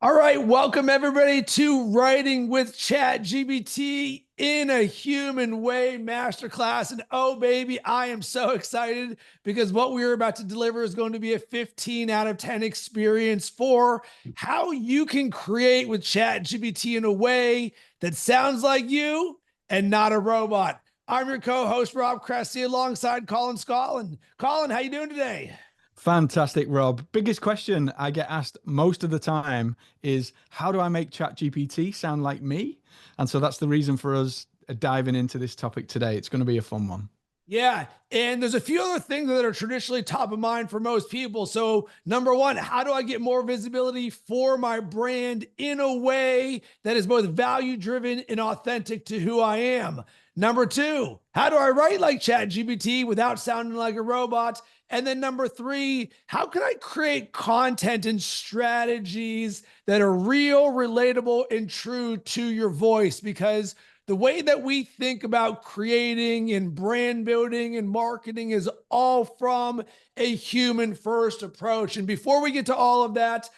All right, welcome everybody to Writing with ChatGPT in a Human Way Masterclass. And oh, baby, I am so excited because what we're about to deliver is going to be a 15 out of 10 experience for how you can create with ChatGPT in a way that sounds like you and not a robot. I'm your co-host, Rob Cressy, alongside Colin Scotland. Colin, how you doing today? Fantastic, Rob. Biggest question I get asked most of the time is how do I make ChatGPT sound like me? And so that's the reason for us diving into this topic today. It's going to be a fun one. Yeah. And there's a few other things that are traditionally top of mind for most people. So, number one, how do I get more visibility for my brand in a way that is both value driven and authentic to who I am? Number two, how do I write like ChatGPT without sounding like a robot? And then number three, how can I create content and strategies that are real, relatable, and true to your voice? Because the way that we think about creating and brand building and marketing is all from a human first approach. And before we get to all of that,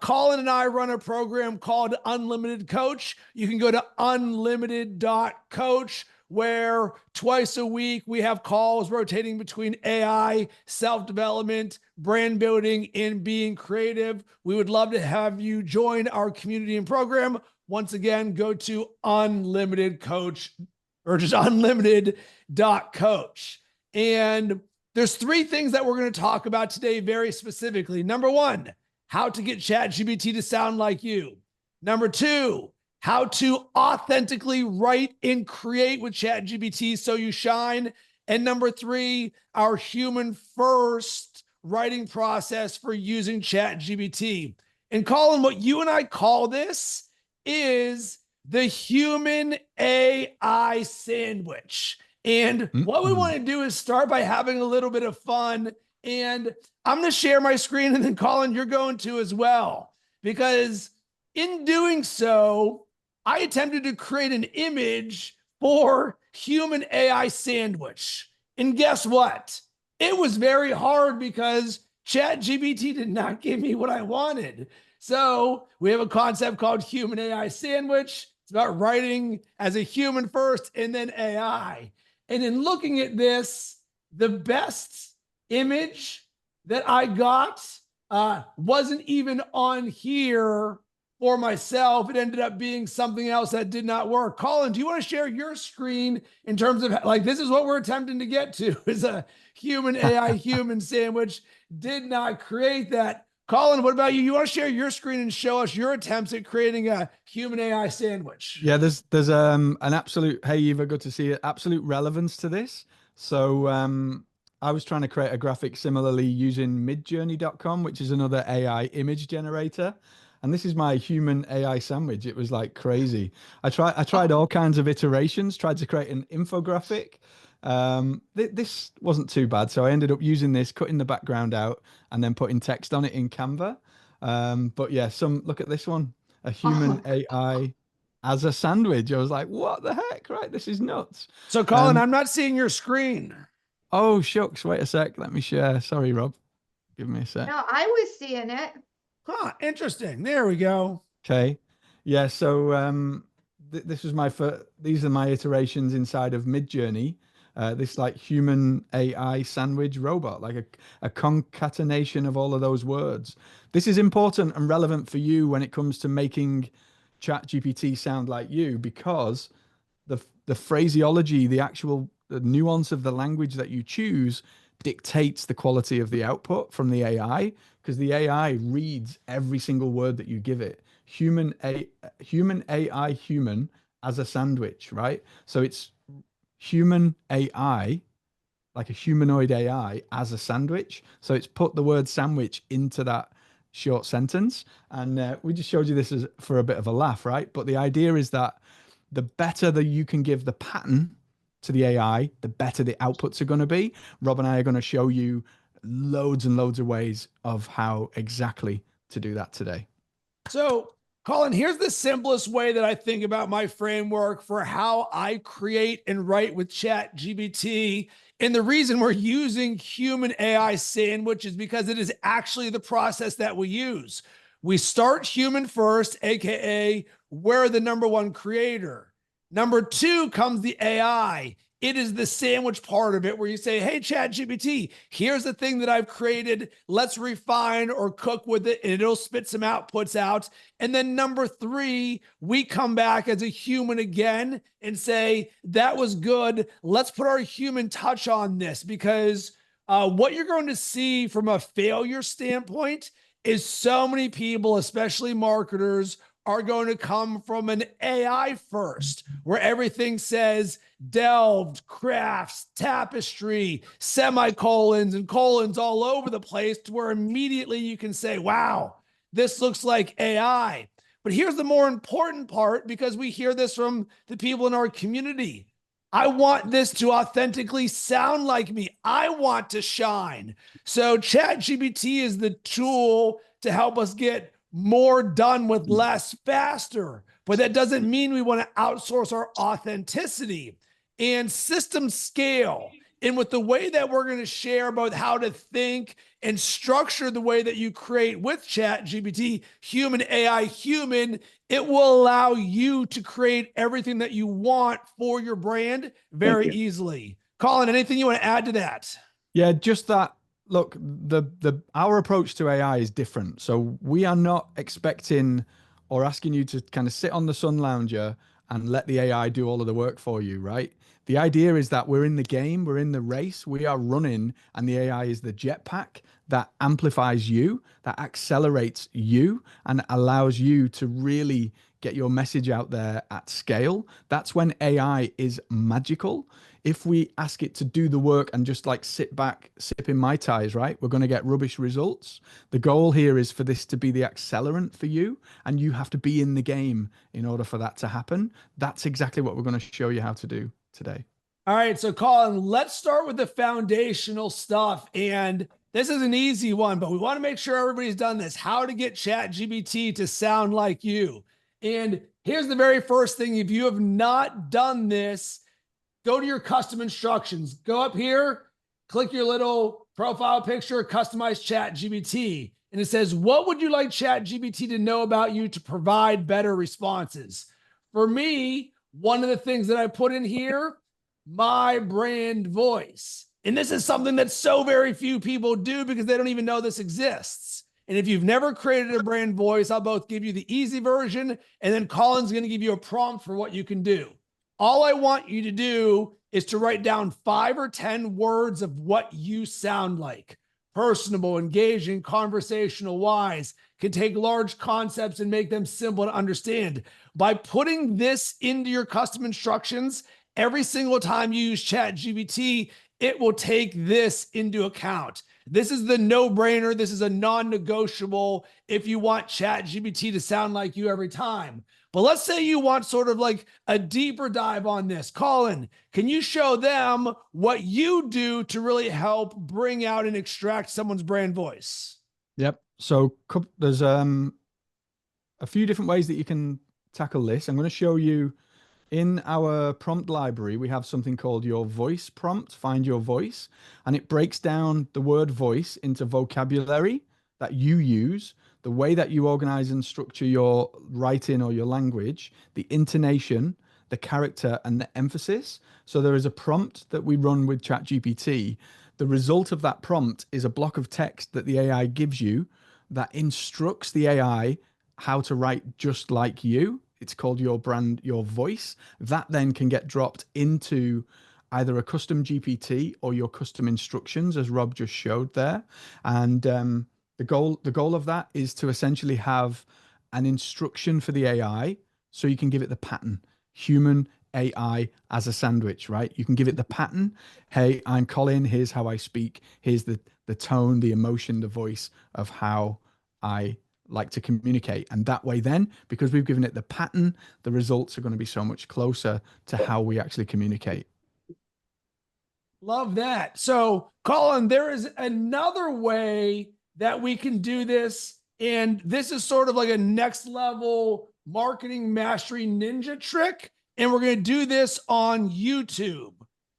Colin and I run a program called Unlimited Coach. You can go to unlimited.coach, where twice a week we have calls rotating between AI, self-development, brand building, and being creative. We would love to have you join our community and program. Once again, go to Unlimited Coach or just unlimited.coach. And there's three things that we're going to talk about today very specifically. Number one, how to get ChatGPT to sound like you. Number two, how to authentically write and create with ChatGPT so you shine. And number three, our human first writing process for using ChatGPT. And Colin, what you and I call this is the human AI sandwich. And what we want to do is start by having a little bit of fun. And I'm going to share my screen, and then Colin, you're going to as well. Because in doing so, I attempted to create an image for human AI sandwich. And guess what? It was very hard because ChatGPT did not give me what I wanted. So we have a concept called human AI sandwich. It's about writing as a human first and then AI. And in looking at this, the best image that I got wasn't even on here for myself. It ended up being something else that did not work. Colin, do you want to share your screen in terms of like, this is what we're attempting to get to is a human AI human sandwich. Did not create that. Colin, what about you? You want to share your screen and show us your attempts at creating a human AI sandwich? Yeah, there's an absolute, hey Eva, good to see it, absolute relevance to this. So I was trying to create a graphic similarly using midjourney.com, which is another AI image generator. And this is my human AI sandwich. It was like crazy. I tried all kinds of iterations, tried to create an infographic. This wasn't too bad. So I ended up using this, cutting the background out, and then putting text on it in Canva. But yeah, look at this one, a human AI as a sandwich. I was like, what the heck? Right, this is nuts. So, Colin, I'm not seeing your screen. Oh shucks, wait a sec. Let me share. Sorry, Rob. Give me a sec. No, I was seeing it. Huh, interesting. There we go. Okay. Yeah, so this was my first, these are my iterations inside of Midjourney. This like human AI sandwich robot, like a concatenation of all of those words. This is important and relevant for you when it comes to making ChatGPT sound like you, because the phraseology, the nuance of the language that you choose dictates the quality of the output from the AI, because the AI reads every single word that you give it. Human AI human as a sandwich, right? So it's human AI, like a humanoid AI as a sandwich. So it's put the word sandwich into that short sentence. And we just showed you this as for a bit of a laugh, right? But the idea is that the better that you can give the pattern to the AI, the better the outputs are going to be. Rob and I are going to show you loads and loads of ways of how exactly to do that today. So, Colin, here's the simplest way that I think about my framework for how I create and write with ChatGPT. And the reason we're using human AI sandwich is because it is actually the process that we use. We start human first, AKA we're the number one creator. Number two comes the AI. It is the sandwich part of it where you say, hey, ChatGPT, here's the thing that I've created. Let's refine or cook with it, and it'll spit some outputs out. And then number three, we come back as a human again and say, that was good. Let's put our human touch on this, because what you're going to see from a failure standpoint is so many people, especially marketers, are going to come from an AI first, where everything says delved, crafts, tapestry, semicolons, and colons all over the place, to where immediately you can say, wow, this looks like AI. But here's the more important part, because we hear this from the people in our community. I want this to authentically sound like me. I want to shine. So ChatGPT is the tool to help us get more done with less faster. But that doesn't mean we want to outsource our authenticity. And system scale, and with the way that we're going to share about how to think and structure the way that you create with ChatGPT, human AI human, it will allow you to create everything that you want for your brand very easily. Colin, anything you want to add to that? Yeah, just that. Look, our approach to AI is different. So we are not expecting or asking you to kind of sit on the sun lounger and let the AI do all of the work for you, right? The idea is that we're in the game, we're in the race, we are running, and the AI is the jetpack that amplifies you, that accelerates you, and allows you to really get your message out there at scale. That's when AI is magical. If we ask it to do the work and just like sit back, sipping Mai Tais, right, we're going to get rubbish results. The goal here is for this to be the accelerant for you, and you have to be in the game in order for that to happen. That's exactly what we're going to show you how to do today. All right, so Colin, let's start with the foundational stuff. And this is an easy one, but we want to make sure everybody's done this. How to get ChatGPT to sound like you. And here's the very first thing. If you have not done this, go to your custom instructions. Go up here, click your little profile picture, customize ChatGPT. And it says, what would you like ChatGPT to know about you to provide better responses? For me, one of the things that I put in here, my brand voice. And this is something that so very few people do because they don't even know this exists. And if you've never created a brand voice, I'll both give you the easy version, and then Colin's going to give you a prompt for what you can do. All I want you to do is to write down 5 or 10 words of what you sound like. Personable, engaging, conversational, wise. Can take large concepts and make them simple to understand. By putting this into your custom instructions, every single time you use ChatGPT, it will take this into account. This is the no-brainer. This is a non-negotiable if you want ChatGPT to sound like you every time. But let's say you want sort of like a deeper dive on this. Colin, can you show them what you do to really help bring out and extract someone's brand voice? Yep. So there's a few different ways that you can tackle this. I'm going to show you in our prompt library. We have something called your voice prompt, find your voice, and it breaks down the word voice into vocabulary that you use, the way that you organize and structure your writing or your language, the intonation, the character, and the emphasis. So there is a prompt that we run with ChatGPT. The result of that prompt is a block of text that the AI gives you that instructs the AI how to write just like you. It's called your brand, your voice. That then can get dropped into either a custom GPT or your custom instructions, as Rob just showed there. And the goal of that is to essentially have an instruction for the AI, so you can give it the pattern, human AI as a sandwich, right? You can give it the pattern. Hey, I'm Colin. Here's how I speak. Here's the tone, the emotion, the voice of how I like to communicate. And that way then, because we've given it the pattern, the results are going to be so much closer to how we actually communicate. Love that. So, Colin, there is another way that we can do this. And this is sort of like a next level marketing mastery ninja trick. And we're going to do this on YouTube.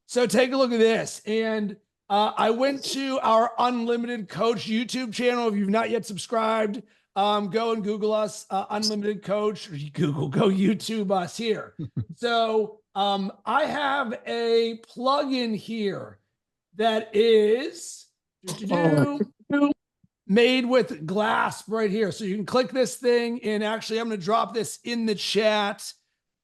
So take a look at this. And I went to our Unlimited Coach YouTube channel. If you've not yet subscribed, go and Google us, Unlimited Coach, or go YouTube us here. So I have a plugin here that is made with glass right here. So you can click this thing, and actually I'm going to drop this in the chat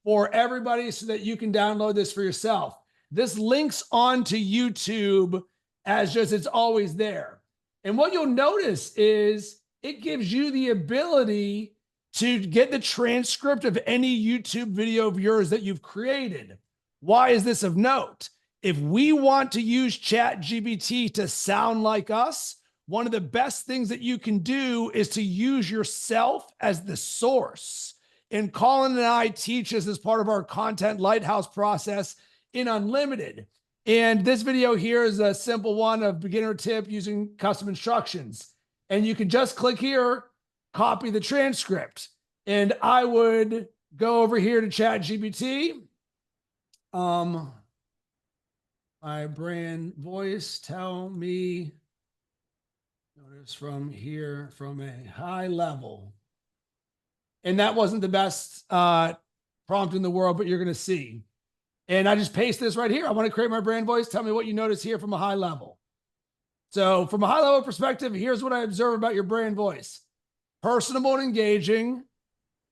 for everybody so that you can download this for yourself. This links onto YouTube as just it's always there. And what you'll notice is it gives you the ability to get the transcript of any YouTube video of yours that you've created. Why is this of note? If we want to use ChatGPT to sound like us, one of the best things that you can do is to use yourself as the source. And Colin and I teach this as part of our content lighthouse process in Unlimited. And this video here is a simple one of beginner tip using custom instructions. And you can just click here, copy the transcript. And I would go over here to ChatGPT. My brand voice, tell me, notice from here, from a high level. And that wasn't the best prompt in the world, but you're going to see. And I just paste this right here. I want to create my brand voice. Tell me what you notice here from a high level. So from a high level perspective, here's what I observe about your brand voice. Personable and engaging,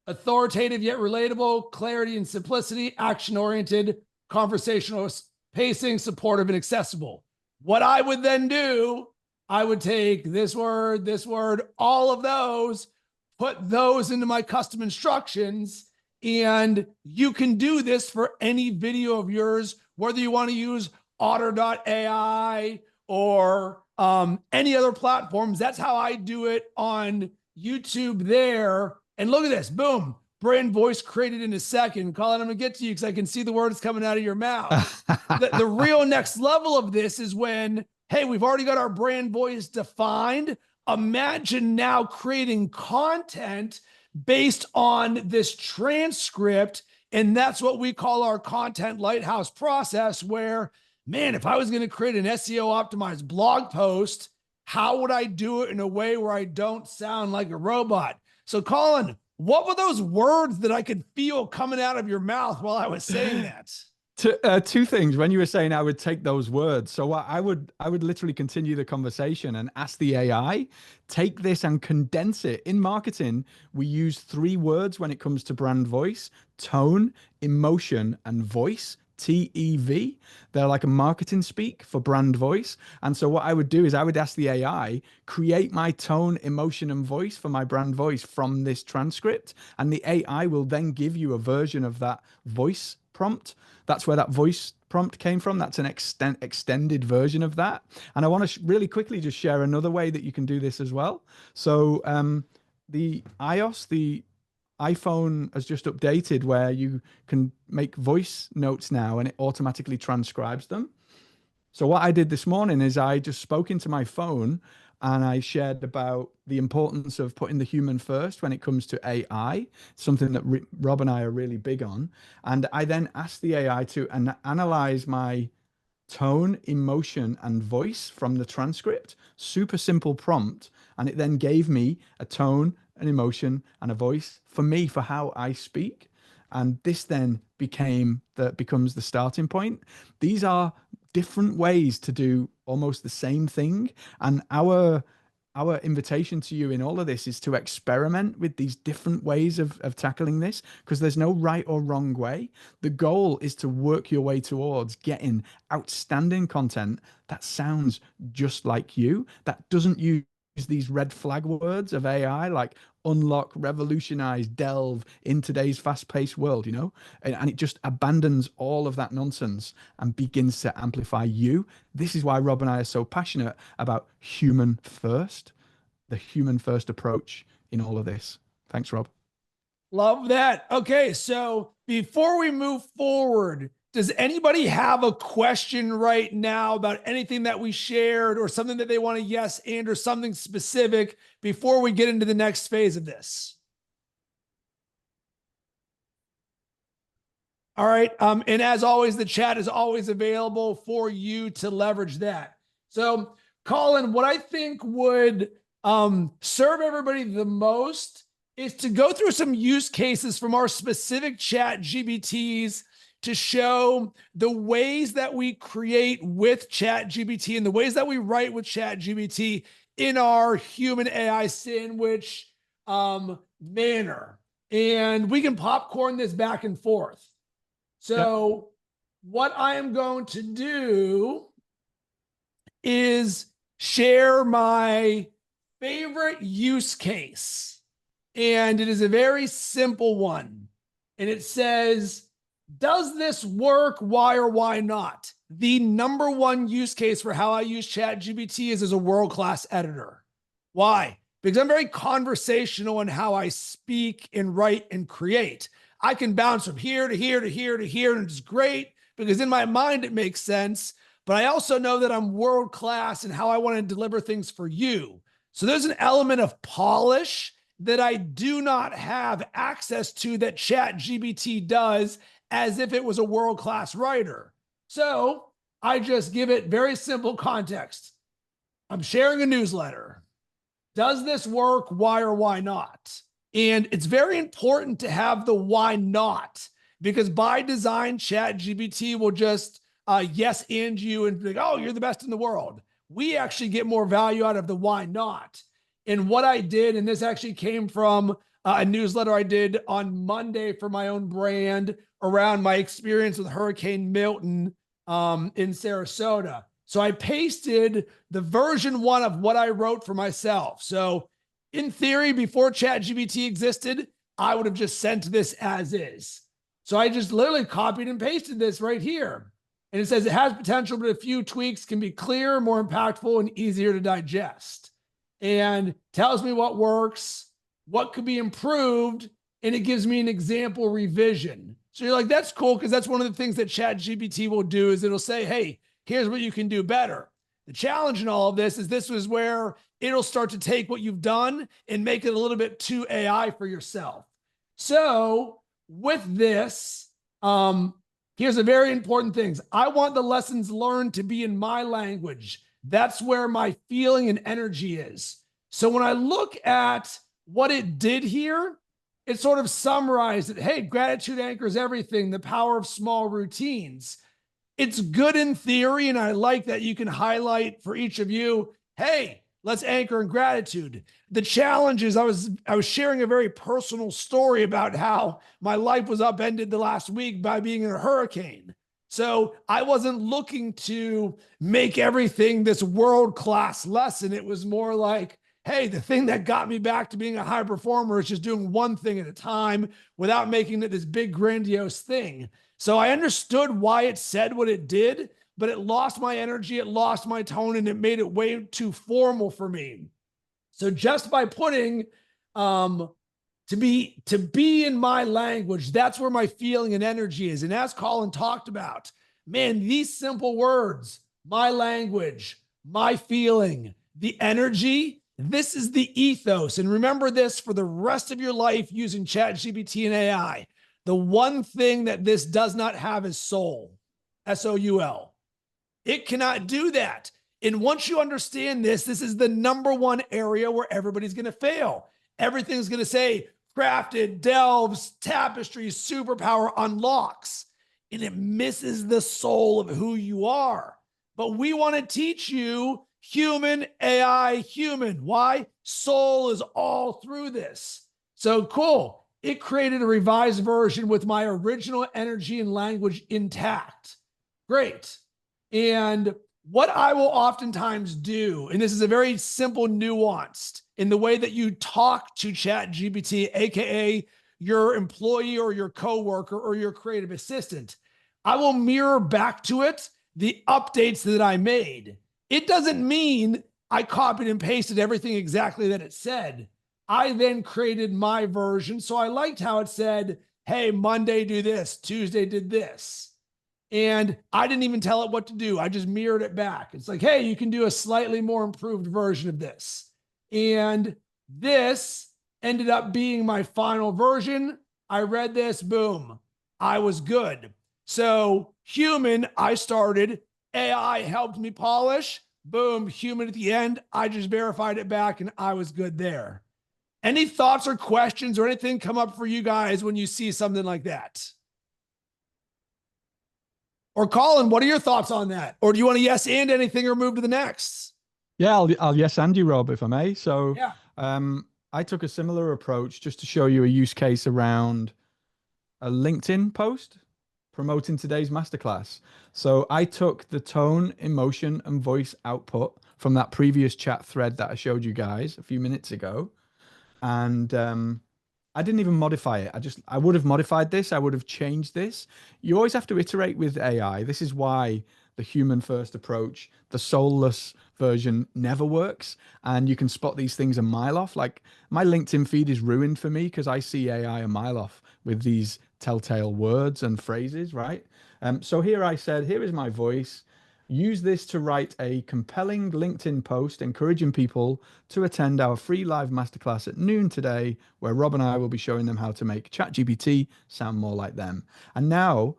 authoritative yet relatable, clarity and simplicity, action-oriented, conversational pacing, supportive and accessible. What I would then do, I would take this word, all of those, put those into my custom instructions, and you can do this for any video of yours, whether you want to use Otter.ai or any other platforms. That's how I do it on YouTube there. And look at this, boom, brand voice created in a second. Colin, I'm gonna get to you because I can see the words coming out of your mouth. The real next level of this is when, hey, we've already got our brand voice defined. Imagine now creating content based on this transcript. And that's what we call our content lighthouse process, where, man, if I was going to create an SEO optimized blog post, how would I do it in a way where I don't sound like a robot? So Colin, what were those words that I could feel coming out of your mouth while I was saying that? Two things. When you were saying I would take those words, so I would literally continue the conversation and ask the AI, take this and condense it. In marketing, we use 3 words when it comes to brand voice: tone, emotion, and voice. TEV. They're like a marketing speak for brand voice. And so what I would do is I would ask the AI, create my tone, emotion, and voice for my brand voice from this transcript. And the AI will then give you a version of that voice prompt. That's where that voice prompt came from. That's an extended version of that. And I want to really quickly just share another way that you can do this as well. So the iOS, the iPhone has just updated where you can make voice notes now and it automatically transcribes them. So what I did this morning is I just spoke into my phone and I shared about the importance of putting the human first when it comes to AI, something that Rob and I are really big on. And I then asked the AI to analyze my tone, emotion, and voice from the transcript. Super simple prompt. And it then gave me a tone, an emotion, and a voice for me, for how I speak. And this then becomes the starting point. These are different ways to do almost the same thing. And our invitation to you in all of this is to experiment with these different ways of tackling this, because there's no right or wrong way. The goal is to work your way towards getting outstanding content that sounds just like you, that doesn't use these red flag words of AI like unlock, revolutionize, delve in today's fast-paced world, you know, and it just abandons all of that nonsense and begins to amplify you. This is why Rob and I are so passionate about human first, the human first approach in all of this. Thanks, Rob. Love that. Okay, so before we move forward, does anybody have a question right now about anything that we shared or something that they want to yes and or something specific before we get into the next phase of this? All right. And as always, the chat is always available for you to leverage that. So, Colin, what I think would serve everybody the most is to go through some use cases from our specific chat GBTs to show the ways that we create with chat GBT and the ways that we write with chat GBT in our human AI sandwich manner. And we can popcorn this back and forth. So what I am going to do is share my favorite use case. And it is a very simple one. And it says, does this work? Why or why not? The number one use case for how I use ChatGPT is as a world-class editor. Why? Because I'm very conversational in how I speak and write and create. I can bounce from here to here to here to here, and it's great because in my mind it makes sense. But I also know that I'm world-class in how I want to deliver things for you. So there's an element of polish that I do not have access to that ChatGPT does as if it was a world-class writer. So I just give it very simple context. I'm sharing a newsletter. Does this work? Why or why not? And it's very important to have the why not, because by design, ChatGPT will just yes and you and be like, oh, you're the best in the world. We actually get more value out of the why not. And what I did, and this actually came from a newsletter I did on Monday for my own brand around my experience with Hurricane Milton in Sarasota. So I pasted the version 1 of what I wrote for myself. So in theory, before ChatGPT existed, I would have just sent this as is. So I just literally copied and pasted this right here. And it says it has potential, but a few tweaks can be clearer, more impactful, and easier to digest. And tells me what works, what could be improved, and it gives me an example revision. So you're like, that's cool, because that's one of the things that ChatGPT will do is it'll say, hey, here's what you can do better. The challenge in all of this is this was where it'll start to take what you've done and make it a little bit too AI for yourself. So with this, here's a very important thing. I want the lessons learned to be in my language. That's where my feeling and energy is. So when I look at what it did here, it sort of summarized it. Hey, gratitude anchors everything, the power of small routines. It's good in theory, and I like that you can highlight for each of you, hey, let's anchor in gratitude. The challenge is I was sharing a very personal story about how my life was upended the last week by being in a hurricane. So I wasn't looking to make everything this world-class lesson. It was more like, hey, the thing that got me back to being a high performer is just doing one thing at a time without making it this big grandiose thing. So I understood why it said what it did, but it lost my energy, it lost my tone, and it made it way too formal for me. So just by putting to be in my language, that's where my feeling and energy is. And as Colin talked about, man, these simple words, my language, my feeling, the energy, this is the ethos. And remember this for the rest of your life using ChatGPT and AI. The one thing that this does not have is soul, S-O-U-L. It cannot do that. And once you understand this, this is the number one area where everybody's going to fail. Everything's going to say crafted, delves, tapestries, superpower, unlocks, and it misses the soul of who you are. But we want to teach you human, AI, human. Why? Soul is all through this. So cool. It created a revised version with my original energy and language intact. Great. And what I will oftentimes do, and this is a very simple nuanced in the way that you talk to ChatGPT, AKA your employee or your coworker or your creative assistant, I will mirror back to it the updates that I made. It doesn't mean I copied and pasted everything exactly that it said. I then created my version. So I liked how it said, hey, Monday do this, Tuesday did this. And I didn't even tell it what to do. I just mirrored it back. It's like, hey, you can do a slightly more improved version of this. And this ended up being my final version. I read this, boom, I was good. So human, I started, AI helped me polish, boom, human at the end. I just verified it back and I was good there. Any thoughts or questions or anything come up for you guys when you see something like that? Or Colin, what are your thoughts on that? Or do you want to yes and anything or move to the next? Yeah, I'll yes and you, Rob, if I may. So Yeah. I took a similar approach just to show you a use case around a LinkedIn post promoting today's masterclass. So I took the tone, emotion, and voice output from that previous chat thread that I showed you guys a few minutes ago, and I didn't even modify it. I would have modified this. I would have changed this. You always have to iterate with AI. This is why the human first approach, the soulless version never works. And you can spot these things a mile off. Like my LinkedIn feed is ruined for me because I see AI a mile off with these telltale words and phrases, right? So here I said, here is my voice. Use this to write a compelling LinkedIn post encouraging people to attend our free live masterclass at noon today, where Rob and I will be showing them how to make ChatGPT sound more like them. And now,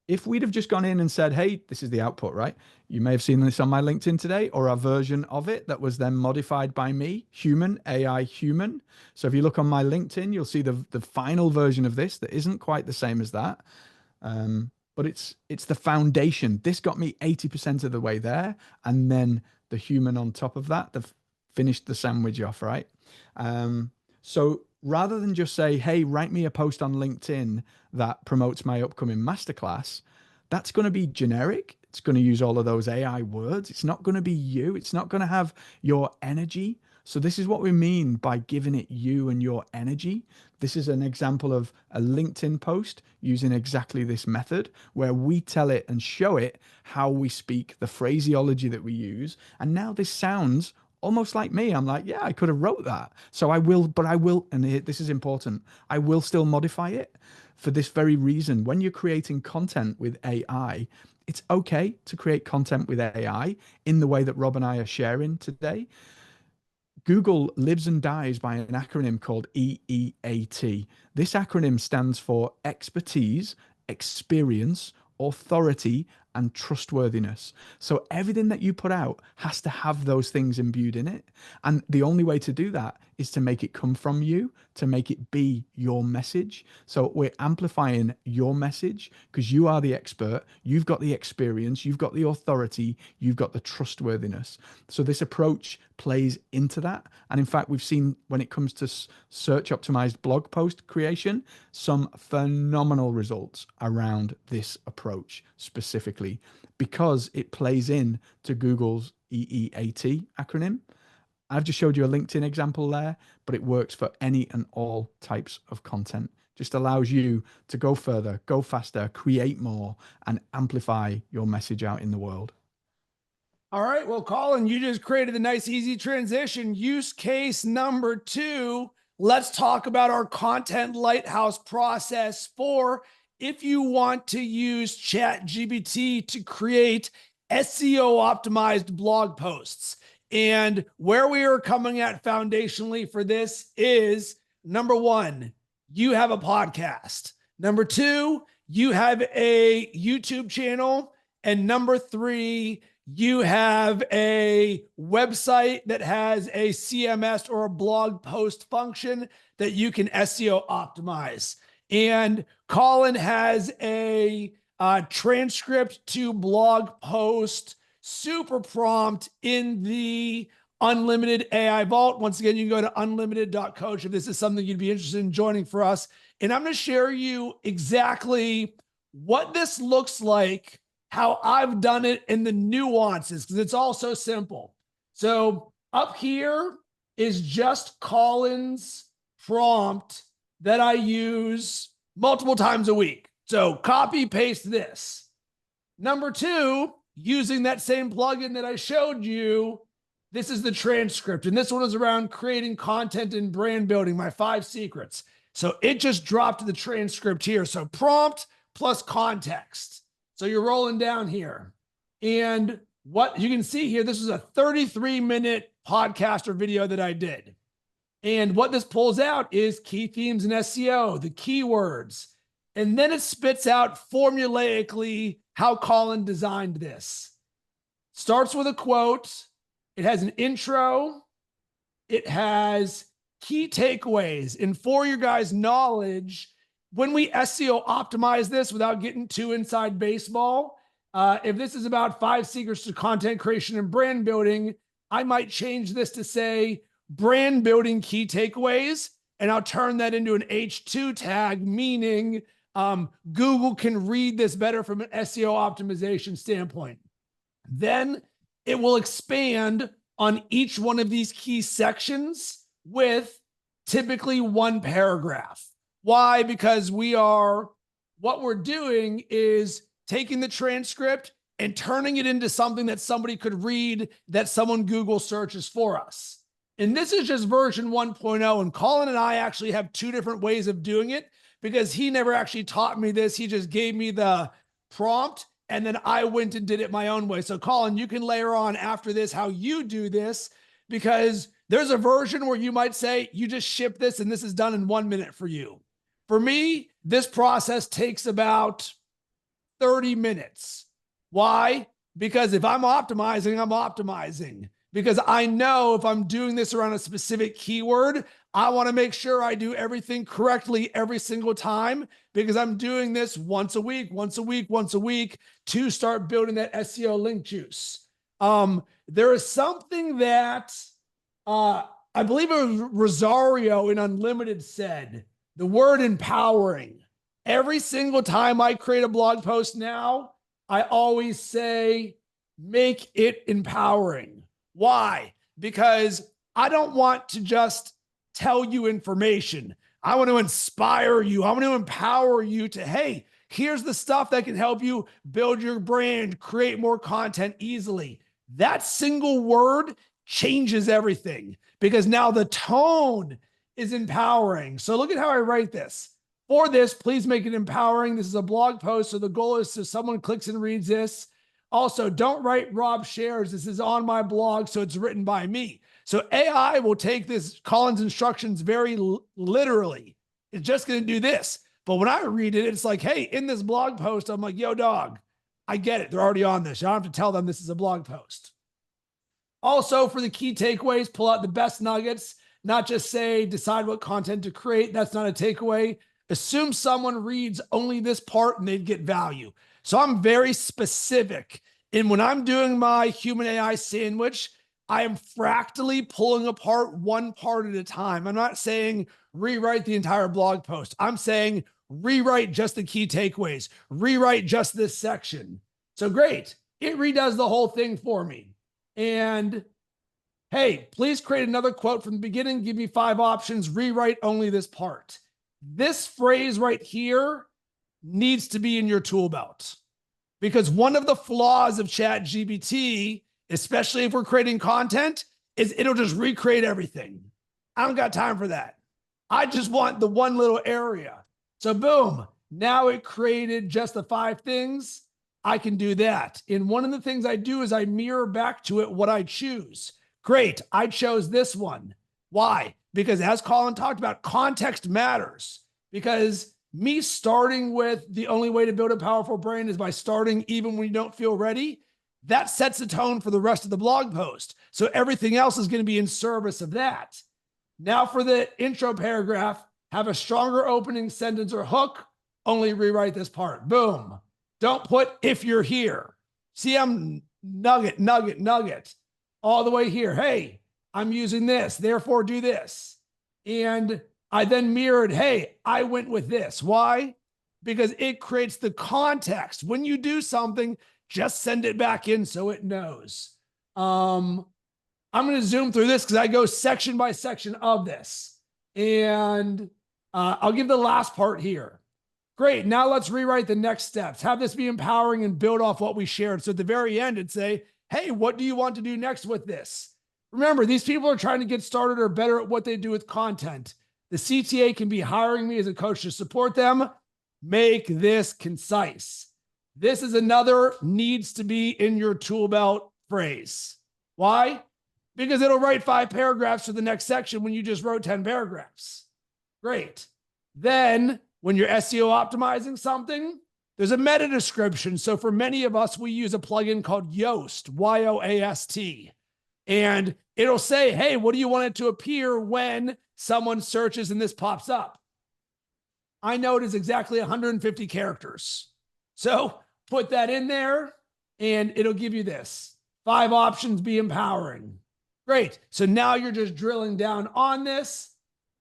if we'd have just gone in and said, hey, this is the output, right? You may have seen this on my LinkedIn today, or a version of it that was then modified by me, human, AI human. So if you look on my LinkedIn, you'll see the final version of this that isn't quite the same as that. But it's the foundation. This got me 80% of the way there, and then the human on top of that, they've finished the sandwich off, right? So rather than just say, hey, write me a post on LinkedIn that promotes my upcoming masterclass, that's going to be generic. It's going to use all of those AI words. It's not going to be you. It's not going to have your energy. So this is what we mean by giving it you and your energy. This is an example of a LinkedIn post using exactly this method where we tell it and show it how we speak, the phraseology that we use. And now this sounds almost like me. I'm like, yeah, I could have wrote that. So I will, and this is important, I will still modify it for this very reason. When you're creating content with AI, it's okay to create content with AI in the way that Rob and I are sharing today. Google lives and dies by an acronym called EEAT. This acronym stands for expertise, experience, authority, and trustworthiness. So everything that you put out has to have those things imbued in it. And the only way to do that is to make it come from you, to make it be your message. So we're amplifying your message because you are the expert, you've got the experience, you've got the authority, you've got the trustworthiness. So this approach plays into that. And in fact, we've seen when it comes to search optimized blog post creation, some phenomenal results around this approach specifically because it plays in to Google's EEAT acronym. I've just showed you a LinkedIn example there, but it works for any and all types of content. Just allows you to go further, go faster, create more, and amplify your message out in the world. All right. Well, Colin, you just created a nice, easy transition. Use case number 2. Let's talk about our content lighthouse process for if you want to use ChatGPT to create SEO optimized blog posts. And where we are coming at foundationally for this is number 1, you have a podcast. Number 2, you have a YouTube channel. And number 3, you have a website that has a CMS or a blog post function that you can SEO optimize. And Colin has a transcript to blog post super prompt in the Unlimited AI Vault. Once again, you can go to unlimited.coach if this is something you'd be interested in joining for us. And I'm going to share you exactly what this looks like, how I've done it, and the nuances, because it's all so simple. So up here is just Colin's prompt that I use multiple times a week. So copy paste this. Number 2, using that same plugin that I showed you, this is the transcript. And this one is around creating content and brand building, my 5 secrets. So it just dropped the transcript here. So prompt plus context. So you're rolling down here. And what you can see here, this is a 33-minute podcast or video that I did. And what this pulls out is key themes in SEO, the keywords. And then it spits out formulaically how Colin designed this. Starts with a quote, it has an intro, it has key takeaways. And for your guys' knowledge, when we SEO optimize this without getting too inside baseball, if this is about 5 secrets to content creation and brand building, I might change this to say brand building key takeaways, and I'll turn that into an H2 tag, meaning Google can read this better from an SEO optimization standpoint. Then it will expand on each one of these key sections with typically 1 paragraph. Why? Because what we're doing is taking the transcript and turning it into something that somebody could read, that someone Google searches for us. And this is just version 1.0. And Colin and I actually have 2 different ways of doing it, because he never actually taught me this. He just gave me the prompt, and then I went and did it my own way. So Colin, you can layer on after this how you do this, because there's a version where you might say, you just ship this and this is done in 1 minute for you. For me, this process takes about 30 minutes. Why? Because if I'm optimizing, I'm optimizing. Because I know if I'm doing this around a specific keyword, I want to make sure I do everything correctly every single time, because I'm doing this once a week to start building that SEO link juice. There is something that I believe it was Rosario in Unlimited said, the word empowering. Every single time I create a blog post now, I always say, make it empowering. Why? Because I don't want to just tell you information. I want to inspire you. I want to empower you to, hey, here's the stuff that can help you build your brand, create more content easily. That single word changes everything, because now the tone is empowering. So look at how I write this. For this, please make it empowering. This is a blog post, so the goal is if someone clicks and reads this. Also, don't write Rob shares. This is on my blog, so it's written by me. So AI will take this Colin's instructions very literally. It's just going to do this. But when I read it, it's like, hey, in this blog post, I'm like, yo, dog, I get it. They're already on this. I don't have to tell them this is a blog post. Also, for the key takeaways, pull out the best nuggets, not just say, decide what content to create. That's not a takeaway. Assume someone reads only this part and they'd get value. So I'm very specific. And when I'm doing my human AI sandwich, I am fractally pulling apart one part at a time. I'm not saying rewrite the entire blog post. I'm saying rewrite just the key takeaways, rewrite just this section. So great. It redoes the whole thing for me. And hey, please create another quote from the beginning. Give me 5 options. Rewrite only this part. This phrase right here needs to be in your tool belt, because one of the flaws of ChatGPT, especially if we're creating content, is it'll just recreate everything. I don't got time for that. I just want the one little area. So boom, now it created just the 5 things. I can do that. And one of the things I do is I mirror back to it what I choose. Great, I chose this one. Why? Because as Colin talked about, context matters. Because me starting with the only way to build a powerful brand is by starting even when you don't feel ready, that sets the tone for the rest of the blog post. So everything else is going to be in service of that. Now for the intro paragraph, have a stronger opening sentence or hook, only rewrite this part. Boom. Don't put if you're here. See, I'm nugget all the way here. Hey, I'm using this, therefore do this. And I then mirrored, hey, I went with this. Why? Because it creates the context. When you do something, just send it back in so it knows. I'm going to zoom through this because I go section by section of this. And I'll give the last part here. Great. Now let's rewrite the next steps. Have this be empowering and build off what we shared. So at the very end, it'd say, hey, what do you want to do next with this? Remember, these people are trying to get started or better at what they do with content. The CTA can be hiring me as a coach to support them. Make this concise. This is another needs to be in your tool belt phrase. Why? Because it'll write 5 paragraphs for the next section when you just wrote 10 paragraphs. Great. Then when you're SEO optimizing something, there's a meta description. So for many of us, we use a plugin called Yoast, Y-O-A-S-T. And it'll say, hey, what do you want it to appear when someone searches and this pops up? I know it is exactly 150 characters. So put that in there and it'll give you this. 5 options, be empowering. Great. So now you're just drilling down on this.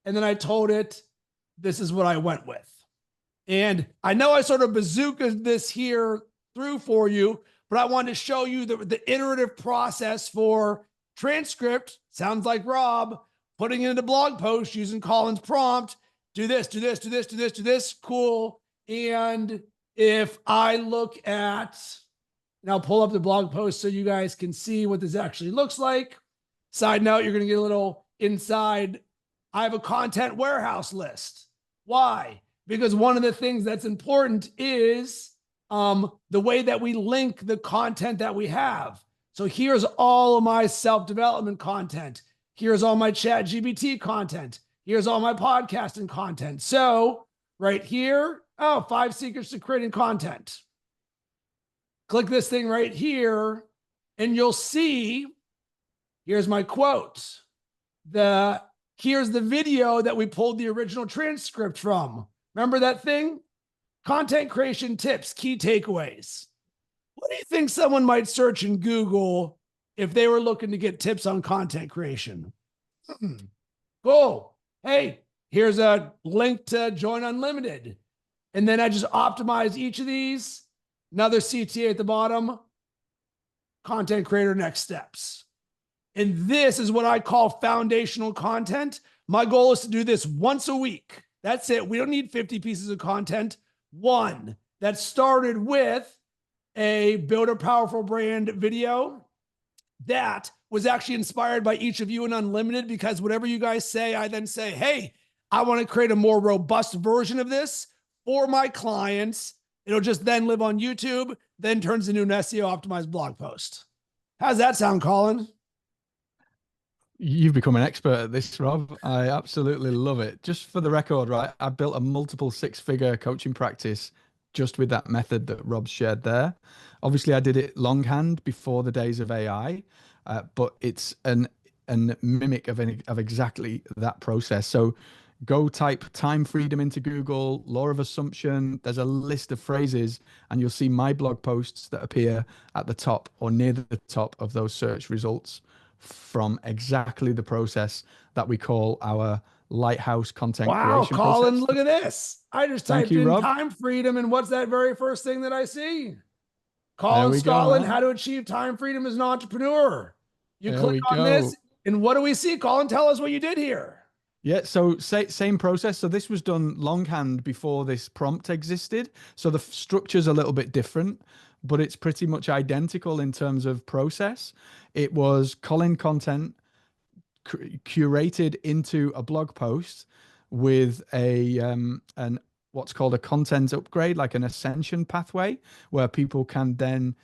And then I told it, this is what I went with. And I know I sort of bazookaed this here through for you, but I wanted to show you the iterative process for transcript. Sounds like Rob putting it into blog post using Colin's prompt. Do this, do this, do this, do this, do this. Cool. And if I look at, and I'll pull up the blog post so you guys can see what this actually looks like. Side note, you're going to get a little inside. I have a content warehouse list. Why? Because one of the things that's important is the way that we link the content that we have. So here's all of my self-development content. Here's all my ChatGPT content. Here's all my podcasting content. So right here, 5 secrets to creating content. Click this thing right here, and you'll see, here's my quote. Here's the video that we pulled the original transcript from. Remember that thing? Content creation tips, key takeaways. What do you think someone might search in Google if they were looking to get tips on content creation? Cool. Hey, here's a link to join Unlimited. And then I just optimize each of these. Another CTA at the bottom. Content creator next steps. And this is what I call foundational content. My goal is to do this once a week. That's it. We don't need 50 pieces of content. One that started with a build a powerful brand video that was actually inspired by each of you in Unlimited, because whatever you guys say, I then say, hey, I want to create a more robust version of this for my clients. It'll just then live on YouTube, then turns into an SEO optimized blog post. How's that sound, Colin? You've become an expert at this, Rob. I absolutely love it. Just for the record, right? I built a multiple 6-figure coaching practice just with that method that Rob shared there. Obviously, I did it longhand before the days of AI, but it's an mimic of exactly that process. So go type time freedom into Google, law of assumption. There's a list of phrases, and you'll see my blog posts that appear at the top or near the top of those search results from exactly the process that we call our lighthouse content creation Colin, process. look at this. I just typed in Rob. Time freedom, and what's that very first thing that I see? Colin Scotland, how to achieve time freedom as an entrepreneur. You click on this, and what do we see? Colin, tell us what you did here. Yeah, so same process. So this was done longhand before this prompt existed. So the structure's a little bit different, but it's pretty much identical in terms of process. It was Colin content curated into a blog post with an what's called a content upgrade, like an ascension pathway, where people can then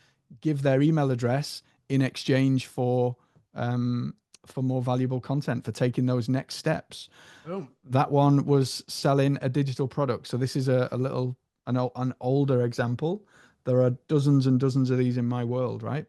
give their email address in exchange for more valuable content, for taking those next steps. Boom. That one was selling a digital product. So this is an older example. There are dozens and dozens of these in my world, right?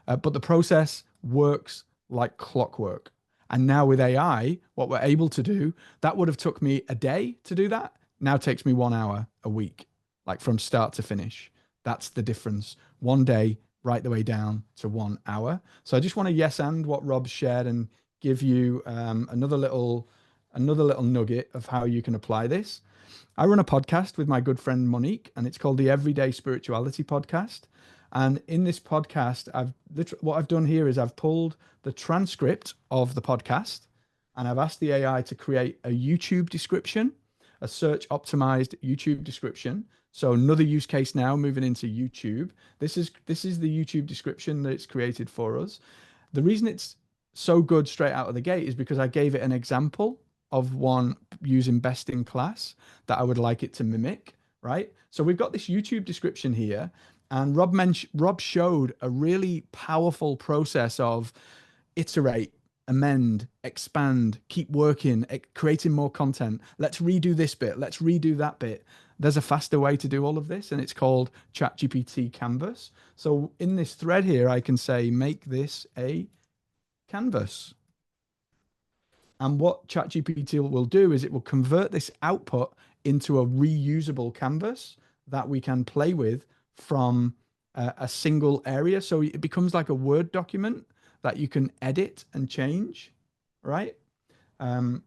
But the process works like clockwork. And now with AI, what we're able to do, that would have took me a day to do that, now takes me 1 hour a week, like from start to finish. That's the difference. 1 day, right the way down to 1 hour. So I just want to yes and what Rob shared and give you another little nugget of how you can apply this. I run a podcast with my good friend Monique, and it's called the Everyday Spirituality Podcast. And in this podcast, what I've done here is I've pulled the transcript of the podcast, and I've asked the AI to create a YouTube description, a search optimized YouTube description. So another use case now, moving into YouTube. This is the YouTube description that it's created for us. The reason it's so good straight out of the gate is because I gave it an example of one using best in class that I would like it to mimic, right? So we've got this YouTube description here, and Rob showed a really powerful process of iterate, amend, expand, keep working, creating more content. Let's redo this bit. Let's redo that bit. There's a faster way to do all of this, and it's called ChatGPT Canvas. So in this thread here, I can say, make this a canvas. And what ChatGPT will do is it will convert this output into a reusable canvas that we can play with from a single area. So it becomes like a Word document that you can edit and change, right? It's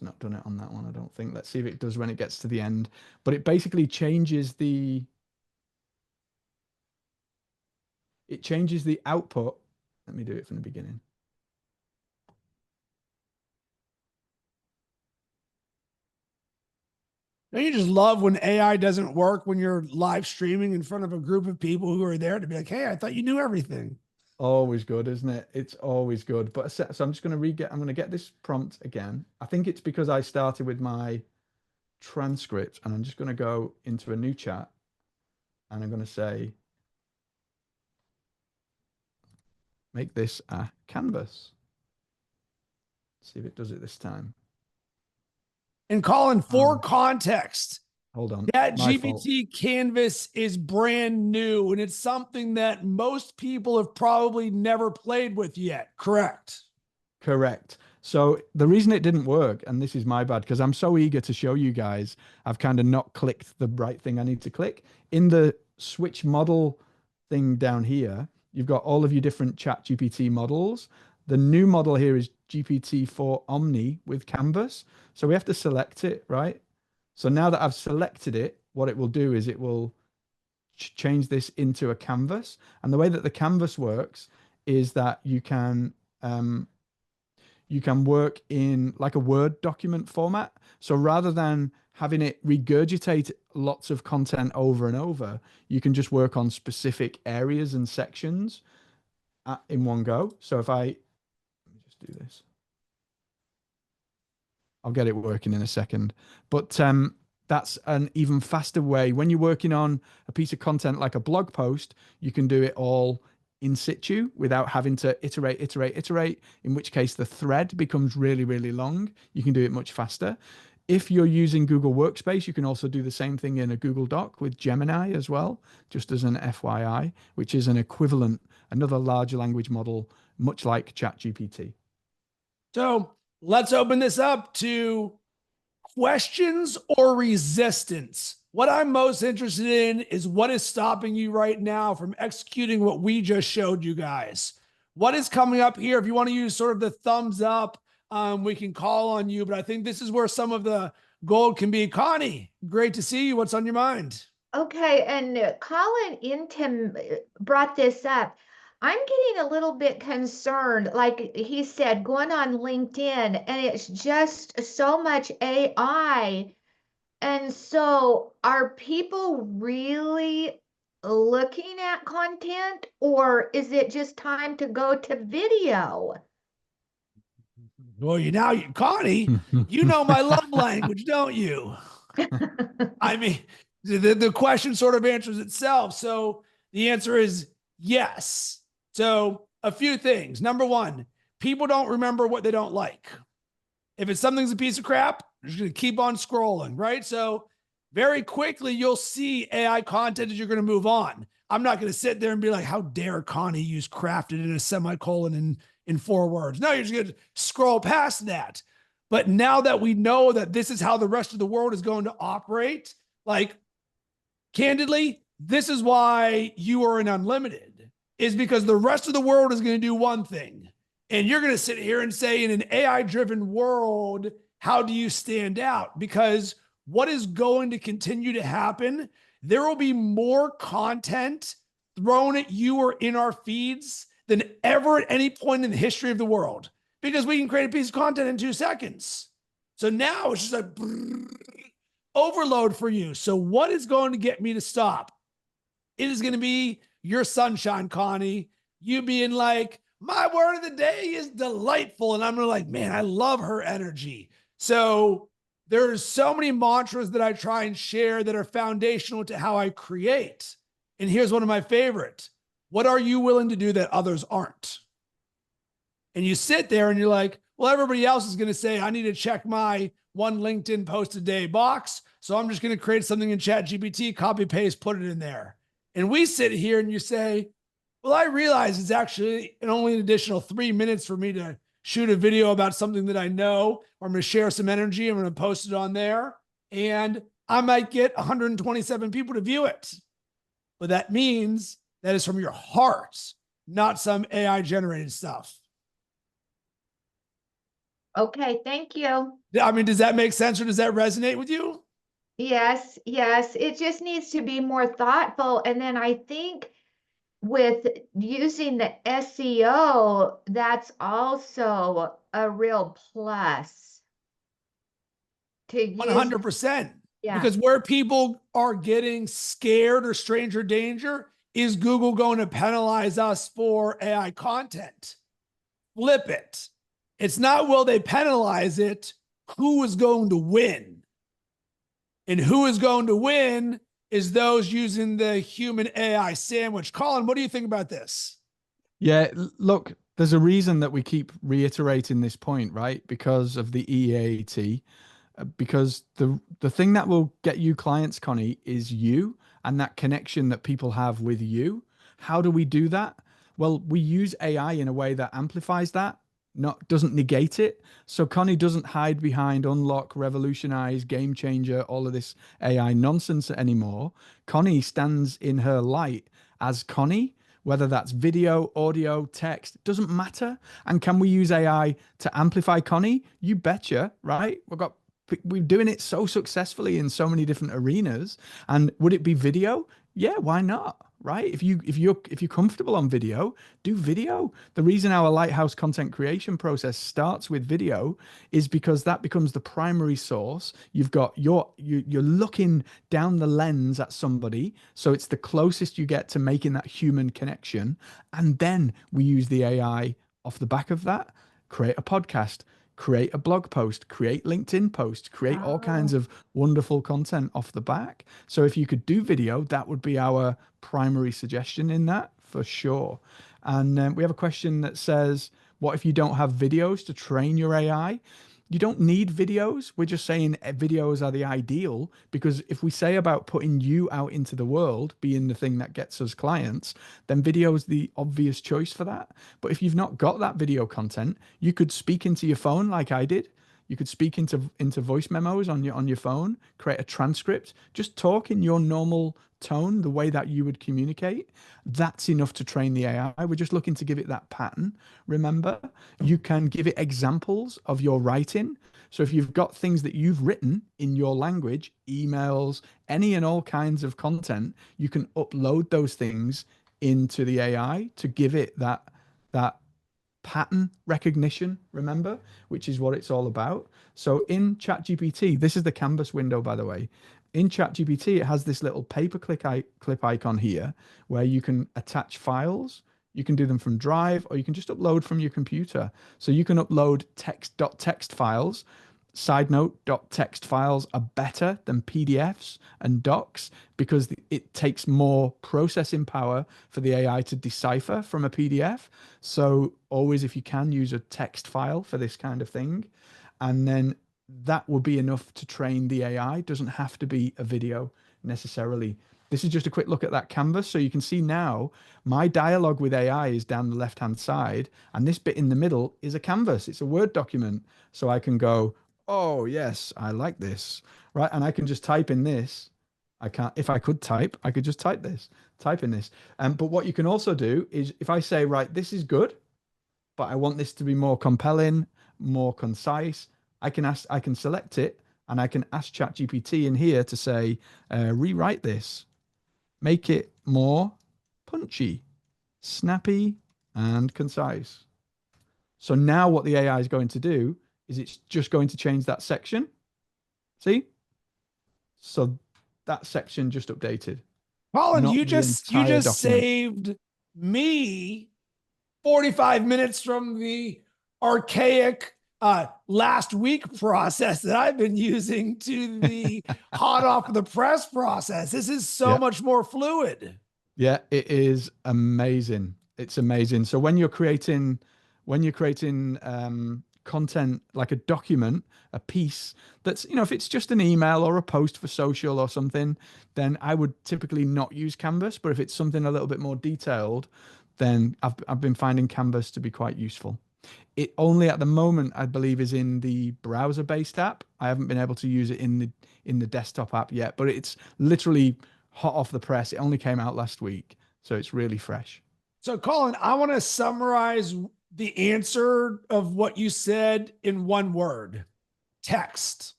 not done it on that one, I don't think. Let's see if it does when it gets to the end. But it basically changes the output. Let me do it from the beginning. Don't you just love when AI doesn't work when you're live streaming in front of a group of people who are there to be like, hey, I thought you knew everything. Always good, isn't it? It's always good. But so I'm just going to I'm going to get this prompt again. I think it's because I started with my transcript, and I'm just going to go into a new chat and I'm going to say, make this a canvas. See if it does it this time. And Colin, for context, hold on. ChatGPT Canvas is brand new, and it's something that most people have probably never played with yet, correct? Correct. So the reason it didn't work, and this is my bad, because I'm so eager to show you guys, I've kind of not clicked the right thing I need to click. In the switch model thing down here, you've got all of your different ChatGPT models. The new model here is GPT-4 Omni with Canvas. So we have to select it, right? So now that I've selected it, what it will do is it will change this into a canvas. And the way that the canvas works is that you can work in like a Word document format. So rather than having it regurgitate lots of content over and over, you can just work on specific areas and sections in one go. So if let me just do this. I'll get it working in a second. But that's an even faster way. When you're working on a piece of content like a blog post, you can do it all in situ without having to iterate, in which case the thread becomes really, really long. You can do it much faster. If you're using Google Workspace, you can also do the same thing in a Google Doc with Gemini as well, just as an FYI, which is an equivalent, another large language model, much like ChatGPT. So let's open this up to questions or resistance. What I'm most interested in is what is stopping you right now from executing what we just showed you guys. What is coming up here? If you want to use sort of the thumbs up, we can call on you, but I think this is where some of the gold can be. Connie, great to see you. What's on your mind? Okay, and Colin Intim brought this up. I'm getting a little bit concerned, like he said, going on LinkedIn, and it's just so much AI. And so, are people really looking at content, or is it just time to go to video? Well, Connie, you know my love language, don't you? I mean, the question sort of answers itself. So the answer is yes. So a few things. Number one, people don't remember what they don't like. If it's something's a piece of crap, you're just going to keep on scrolling, right? So very quickly, you'll see AI content as you're going to move on. I'm not going to sit there and be like, how dare Connie use crafted in a semicolon in 4 words. No, you're just going to scroll past that. But now that we know that this is how the rest of the world is going to operate, like, candidly, this is why you are in unlimited, is because the rest of the world is going to do one thing. And you're going to sit here and say, in an AI-driven world, how do you stand out? Because what is going to continue to happen, there will be more content thrown at you or in our feeds than ever at any point in the history of the world, because we can create a piece of content in 2 seconds. So now it's just like overload for you. So what is going to get me to stop? It is going to be your sunshine, Connie. You being like, my word of the day is delightful. And I'm going to like, man, I love her energy. So there's so many mantras that I try and share that are foundational to how I create. And here's one of my favorites. What are you willing to do that others aren't? And you sit there and you're like, well, everybody else is going to say, I need to check my 1 LinkedIn post a day box. So I'm just going to create something in ChatGPT, copy, paste, put it in there. And we sit here and you say, Well, I realize it's actually only an additional 3 minutes for me to shoot a video about something that I know, or I'm going to share some energy. I'm going to post it on there, and I might get 127 people to view it. But that means that is from your heart, not some AI generated stuff. Okay, thank you. I mean, does that make sense, or does that resonate with you? Yes, yes. It just needs to be more thoughtful. And then I think with using the SEO, that's also a real plus to use. 100%. Yeah. Because where people are getting scared or stranger danger, is Google going to penalize us for AI content? Flip it. It's not will they penalize it, who is going to win? And who is going to win is those using the human AI sandwich. Colin, what do you think about this? Yeah, look, there's a reason that we keep reiterating this point, right? Because of the EAT. Because the thing that will get you clients, Connie, is you and that connection that people have with you. How do we do that? Well, we use AI in a way that amplifies that, not doesn't negate it. So Connie doesn't hide behind unlock, revolutionize, game changer, all of this AI nonsense anymore. Connie stands in her light as Connie, whether that's video, audio, text, doesn't matter. And can we use AI to amplify Connie? You betcha, right? We're doing it so successfully in so many different arenas. And would it be video? Yeah, why not? Right? If you're comfortable on video, do video. The reason our Lighthouse content creation process starts with video is because that becomes the primary source. You've got you're looking down the lens at somebody, so it's the closest you get to making that human connection. And then we use the AI off the back of that, create a podcast, create a blog post, create LinkedIn posts, create all kinds Oh, of wonderful content off the back. So if you could do video, that would be our primary suggestion in that for sure. And we have a question that says, what if you don't have videos to train your AI? You don't need videos. We're just saying videos are the ideal, because if we say about putting you out into the world being the thing that gets us clients, then video is the obvious choice for that. But if you've not got that video content, you could speak into your phone like I did. You could speak into voice memos on your phone, create a transcript, just talk in your normal tone, the way that you would communicate. That's enough to train the AI. We're just looking to give it that pattern. Remember, you can give it examples of your writing. So if you've got things that you've written in your language, emails, any and all kinds of content, you can upload those things into the AI to give it that pattern recognition, remember, which is what it's all about. So in ChatGPT, this is the canvas window, by the way. In ChatGPT, it has this little clip icon here where you can attach files. You can do them from Drive, or you can just upload from your computer. So you can upload text.txt files. Side note, .text files are better than PDFs and docs because it takes more processing power for the AI to decipher from a PDF. So always, if you can, use a text file for this kind of thing. And then that will be enough to train the AI. It doesn't have to be a video necessarily. This is just a quick look at that canvas. So you can see now my dialogue with AI is down the left-hand side, and this bit in the middle is a canvas. It's a Word document. So I can go, oh, yes, I like this, right? And I can just type in this. I can't, if I could type, I could just type in this. But what you can also do is if I say, right, this is good, but I want this to be more compelling, more concise, I can select it, and I can ask ChatGPT in here to say, rewrite this, make it more punchy, snappy, and concise. So now what the AI is going to do is it's just going to change that section. See? So that section just updated, Colin, not you the just entire document. saved me 45 minutes from the archaic last week process that I've been using to the hot off the press process. This is so Yeah. much more fluid. Yeah, it is amazing. It's amazing. So when you're creating content like a document, a piece that's, if it's just an email or a post for social or something, then I would typically not use Canvas. But if it's something a little bit more detailed, then I've been finding Canvas to be quite useful. It only at the moment, I believe, is in the browser-based app. I haven't been able to use it in the desktop app yet, but it's literally hot off the press. It only came out last week, so it's really fresh. So, Colin, I want to summarize the answer of what you said in one word: text.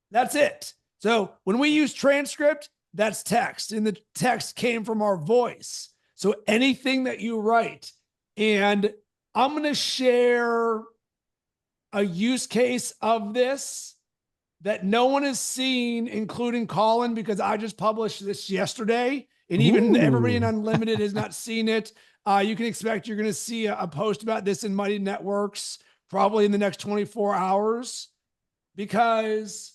That's it. So when we use transcript, that's text, and the text came from our voice. So anything that you write, and I'm going to share a use case of this that no one has seen, including Colin, because I just published this yesterday, and even everybody in Unlimited has not seen it. You can expect you're going to see a post about this in Mighty Networks probably in the next 24 hours, because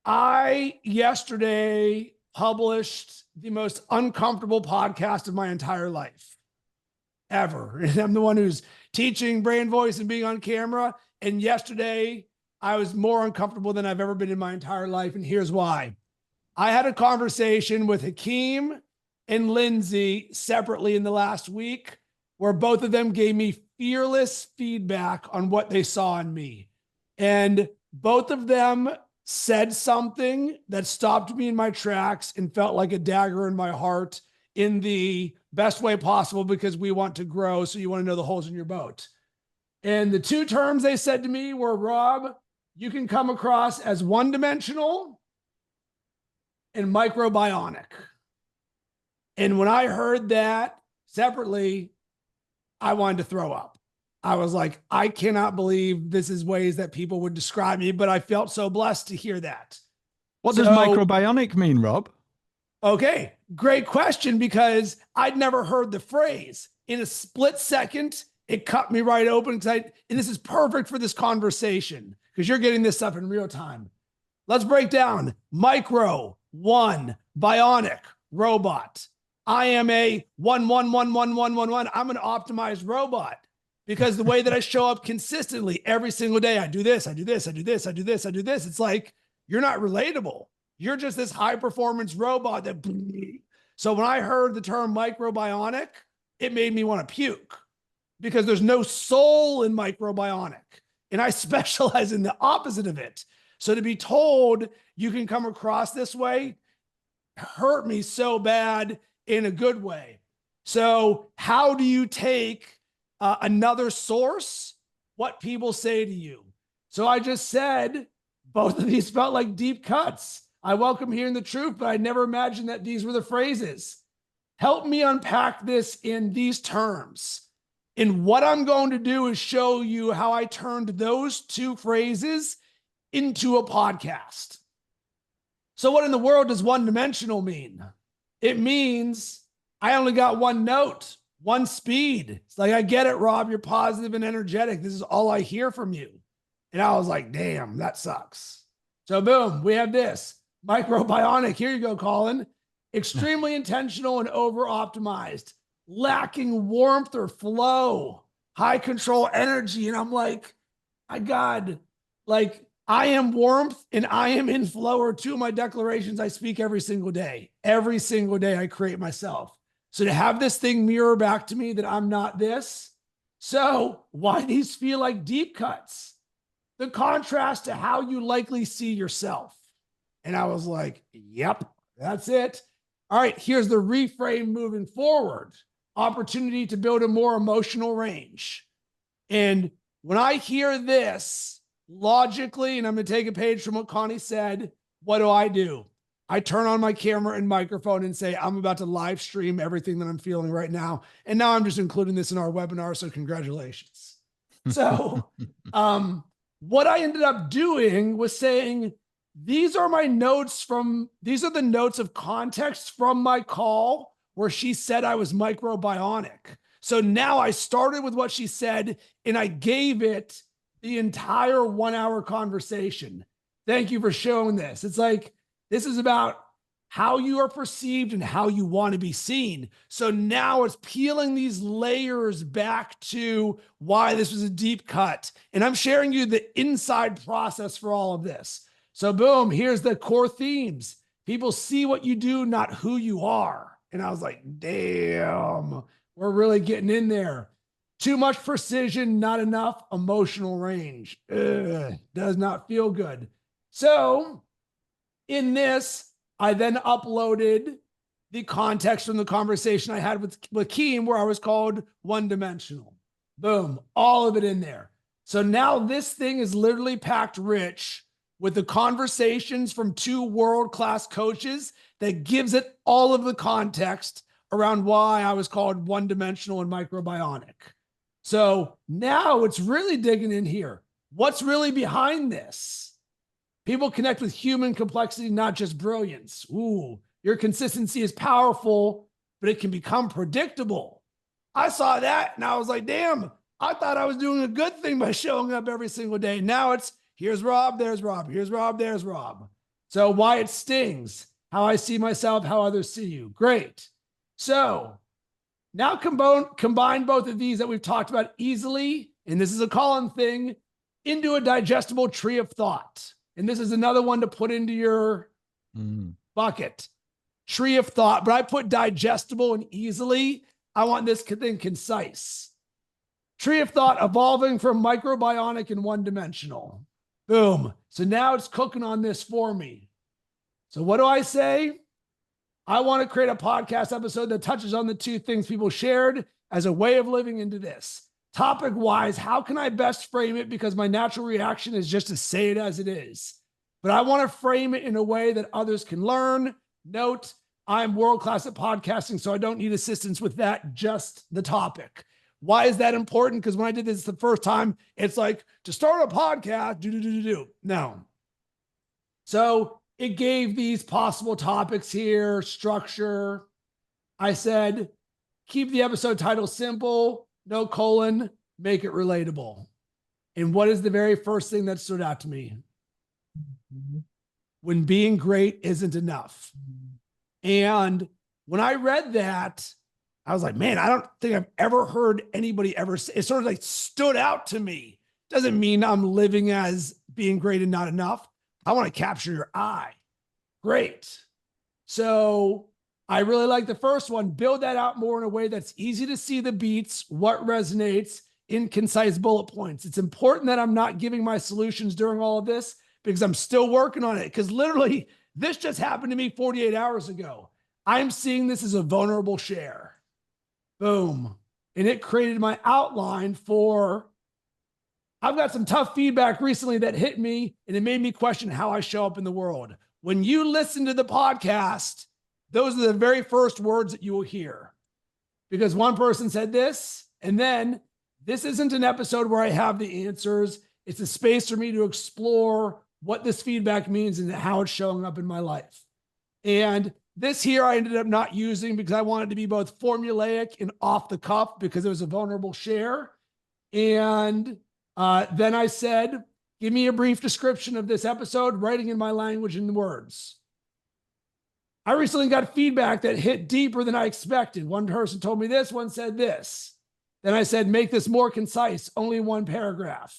I yesterday published the most uncomfortable podcast of my entire life ever. And I'm the one who's teaching brain voice and being on camera. And yesterday I was more uncomfortable than I've ever been in my entire life. And here's why. I had a conversation with Hakeem and Lindsay separately in the last week, where both of them gave me fearless feedback on what they saw in me. And both of them said something that stopped me in my tracks and felt like a dagger in my heart in the best way possible, because we want to grow. So you want to know the holes in your boat. And the two terms they said to me were, Rob, you can come across as one-dimensional and microbionic. And when I heard that separately, I wanted to throw up. I was like, I cannot believe this is ways that people would describe me, but I felt so blessed to hear that. What does microbionic mean, Rob? Okay, great question, because I'd never heard the phrase. In a split second, it cut me right open, and this is perfect for this conversation because you're getting this stuff in real time. Let's break down. Micro, one, bionic, robot. I am a 1-1-1-1-1-1-1. I'm an optimized robot. Because the way that I show up consistently every single day, I do this, I do this, I do this, I do this, I do this. It's like, you're not relatable. You're just this high performance robot that. So when I heard the term microbionic, it made me want to puke, because there's no soul in microbionic. And I specialize in the opposite of it. So to be told you can come across this way hurt me so bad in a good way. So how do you take another source, what people say to you? So I just said, both of these felt like deep cuts. I welcome hearing the truth, but I never imagined that these were the phrases. Help me unpack this in these terms. And what I'm going to do is show you how I turned those two phrases into a podcast. So what in the world does one-dimensional mean? It means I only got one note, one speed. It's like, I get it, Rob, you're positive and energetic. This is all I hear from you. And I was like, damn, that sucks. So boom, we have this. Microbionic, here you go, Colin. Extremely intentional and over-optimized, lacking warmth or flow, high control energy. And I'm like, my God, like, I am warmth and I am in flow are two of my declarations I speak every single day. Every single day I create myself. So to have this thing mirror back to me that I'm not this. So why these feel like deep cuts? The contrast to how you likely see yourself. And I was like, yep, that's it. All right, here's the reframe moving forward. Opportunity to build a more emotional range. And when I hear this logically, and I'm going to take a page from what Connie said, what do? I turn on my camera and microphone and say, I'm about to live stream everything that I'm feeling right now. And now I'm just including this in our webinar. So congratulations. So what I ended up doing was saying, these are the notes of context from my call where she said I was microbionic. So now I started with what she said and I gave it the entire 1 hour conversation. Thank you for showing this. It's like, this is about how you are perceived and how you want to be seen. So now it's peeling these layers back to why this was a deep cut. And I'm sharing you the inside process for all of this. So boom, here's the core themes. People see what you do, not who you are. And I was like, damn, We're really getting in there. Too much precision, not enough emotional range. Ugh, does not feel good. So in this, I then uploaded the context from the conversation I had with Keem, where I was called one-dimensional. Boom, all of it in there. So now this thing is literally packed rich with the conversations from two world-class coaches that gives it all of the context around why I was called one-dimensional and microbionic. So now it's really digging in here. What's really behind this? People connect with human complexity, not just brilliance. Ooh, your consistency is powerful, but it can become predictable. I saw that and I was like, damn, I thought I was doing a good thing by showing up every single day. Now it's here's Rob, there's Rob, here's Rob, there's Rob. So why it stings, how I see myself, how others see you. Great. So now combine both of these that we've talked about easily, and this is a Colin thing, into a digestible tree of thought. And this is another one to put into your bucket. Tree of thought, but I put digestible and easily. I want this thing concise. Tree of thought evolving from microbionic and one-dimensional. Boom. So now it's cooking on this for me. So what do I say? I want to create a podcast episode that touches on the two things people shared as a way of living into this. Topic-wise, how can I best frame it? Because my natural reaction is just to say it as it is. But I want to frame it in a way that others can learn. Note, I'm world-class at podcasting, so I don't need assistance with that, just the topic. Why is that important? Because when I did this the first time, it's like, to start a podcast, No. So it gave these possible topics here, structure. I said, keep the episode title simple, no colon, make it relatable. And what is the very first thing that stood out to me? When being great isn't enough. And when I read that, I was like, man, I don't think I've ever heard anybody ever say it. Sort of like stood out to me. Doesn't mean I'm living as being great and not enough. I want to capture your eye. Great. So I really like the first one. Build that out more in a way that's easy to see the beats, what resonates in concise bullet points. It's important that I'm not giving my solutions during all of this because I'm still working on it. Because literally, this just happened to me 48 hours ago. I'm seeing this as a vulnerable share. Boom. And it created my outline for, I've got some tough feedback recently that hit me, and it made me question how I show up in the world. When you listen to the podcast, those are the very first words that you will hear. Because one person said this, and then this isn't an episode where I have the answers. It's a space for me to explore what this feedback means and how it's showing up in my life. And this here I ended up not using because I wanted to be both formulaic and off the cuff because it was a vulnerable share. And then I said, give me a brief description of this episode, writing in my language and words. I recently got feedback that hit deeper than I expected. One person told me this, one said this. Then I said, make this more concise, only one paragraph.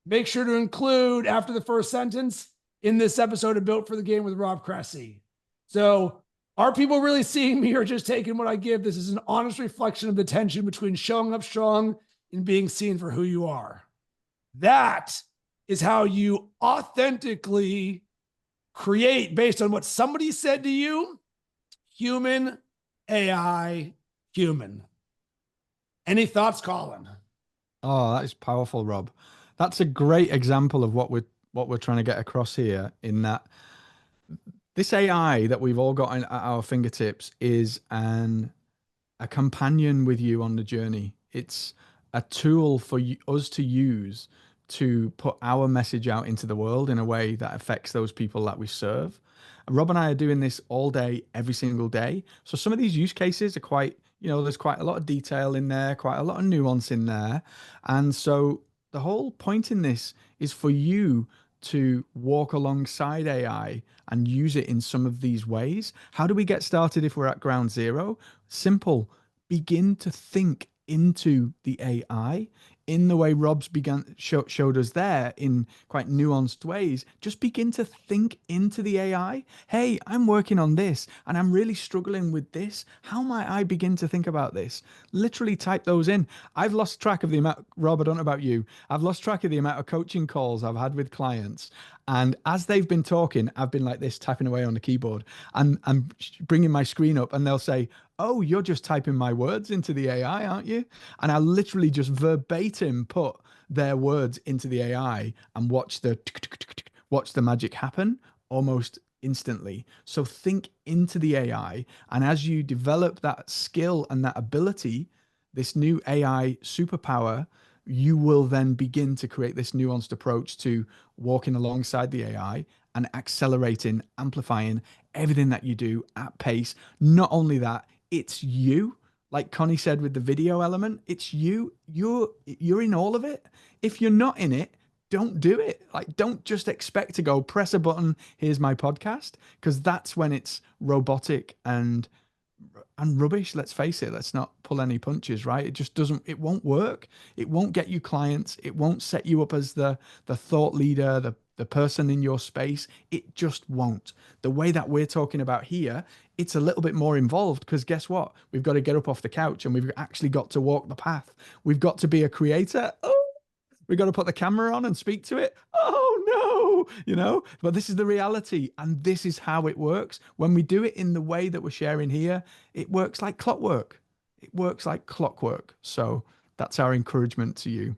Make sure to include, after the first sentence, in this episode of Built for the Game with Rob Cressy. So are people really seeing me or just taking what I give? This is an honest reflection of the tension between showing up strong and being seen for who you are. That is how you authentically create based on what somebody said to you. Human, AI, human. Any thoughts, Colin? Oh, that is powerful, Rob. That's a great example of what we're trying to get across here, in that this AI that we've all got at our fingertips is a companion with you on the journey. It's a tool for us to use to put our message out into the world in a way that affects those people that we serve. And Rob and I are doing this all day, every single day. So some of these use cases are quite, there's quite a lot of detail in there, quite a lot of nuance in there. And so the whole point in this is for you to walk alongside AI and use it in some of these ways. How do we get started if we're at ground zero? Simple. Begin to think into the AI in the way Rob's showed us there in quite nuanced ways. Just begin to think into the AI. Hey, I'm working on this and I'm really struggling with this. How might I begin to think about this? Literally type those in. I've lost track of the amount, Rob, I don't know about you. I've lost track of the amount of coaching calls I've had with clients. And as they've been talking, I've been like this, tapping away on the keyboard, and I'm bringing my screen up, and they'll say, "Oh, you're just typing my words into the AI, aren't you?" And I literally just verbatim put their words into the AI and watch the magic happen almost instantly. So think into the AI, and as you develop that skill and that ability, this new AI superpower, you will then begin to create this nuanced approach to walking alongside the AI and accelerating, amplifying everything that you do at pace. Not only that, it's you. Like Connie said with the video element, it's you. You're in all of it. If you're not in it, don't do it. Like, don't just expect to go press a button, here's my podcast, because that's when it's robotic and rubbish. Let's face it, let's not pull any punches, right? It just doesn't, it won't work. It won't get you clients. It won't set you up as the thought leader, the person in your space. It just won't. The way that we're talking about here, it's a little bit more involved, because guess what? We've got to get up off the couch and we've actually got to walk the path. We've got to be a creator. Oh, we got to put the camera on and speak to it. Oh no, but this is the reality. And this is how it works. When we do it in the way that we're sharing here, it works like clockwork. It works like clockwork. So that's our encouragement to you.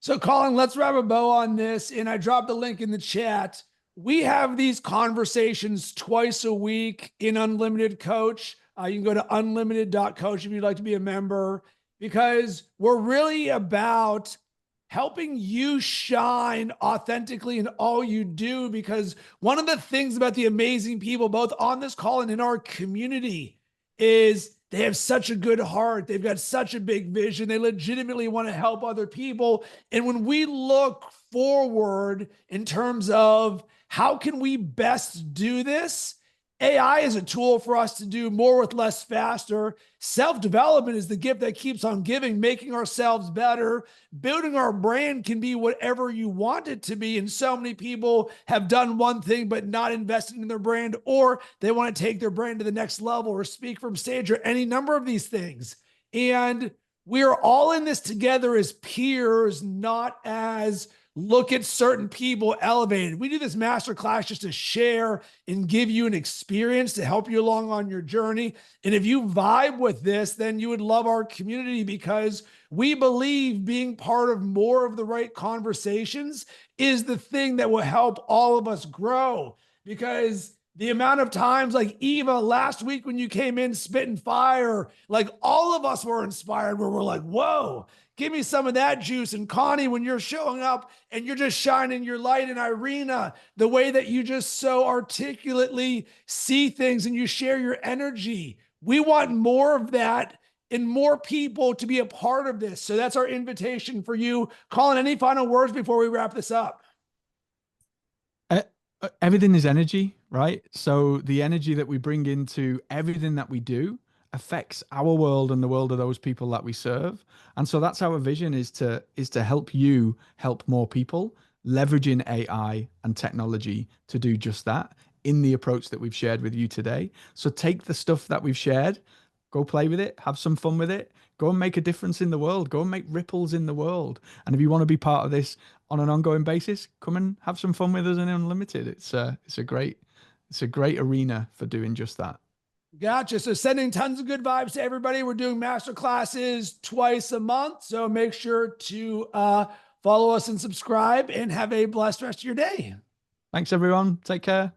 So Colin, let's wrap a bow on this. And I dropped the link in the chat. We have these conversations twice a week in Unlimited Coach. You can go to unlimited.coach if you'd like to be a member, because we're really about helping you shine authentically in all you do. Because one of the things about the amazing people, both on this call and in our community, is they have such a good heart. They've got such a big vision. They legitimately want to help other people. And when we look forward in terms of how can we best do this, AI is a tool for us to do more with less faster. Self-development is the gift that keeps on giving, making ourselves better. Building our brand can be whatever you want it to be. And so many people have done one thing, but not invested in their brand, or they want to take their brand to the next level or speak from stage or any number of these things. And we're all in this together as peers, not as look at certain people elevated. We do this masterclass just to share and give you an experience to help you along on your journey. And if you vibe with this, then you would love our community, because we believe being part of more of the right conversations is the thing that will help all of us grow. Because the amount of times, like Eva, last week when you came in spitting fire, like all of us were inspired, where we're like, whoa, give me some of that juice. And Connie, when you're showing up and you're just shining your light, and Irina, the way that you just so articulately see things and you share your energy, we want more of that and more people to be a part of this. So that's our invitation for you. Colin, any final words before we wrap this up? Everything is energy, right? So the energy that we bring into everything that we do affects our world and the world of those people that we serve. And so that's our vision, is to help you help more people, leveraging AI and technology to do just that in the approach that we've shared with you today. So take the stuff that we've shared, go play with it, have some fun with it, go and make a difference in the world, go and make ripples in the world. And if you want to be part of this on an ongoing basis, come and have some fun with us in Unlimited. It's a great arena for doing just that. Gotcha. So sending tons of good vibes to everybody. We're doing masterclasses twice a month. So make sure to follow us and subscribe, and have a blessed rest of your day. Thanks, everyone. Take care.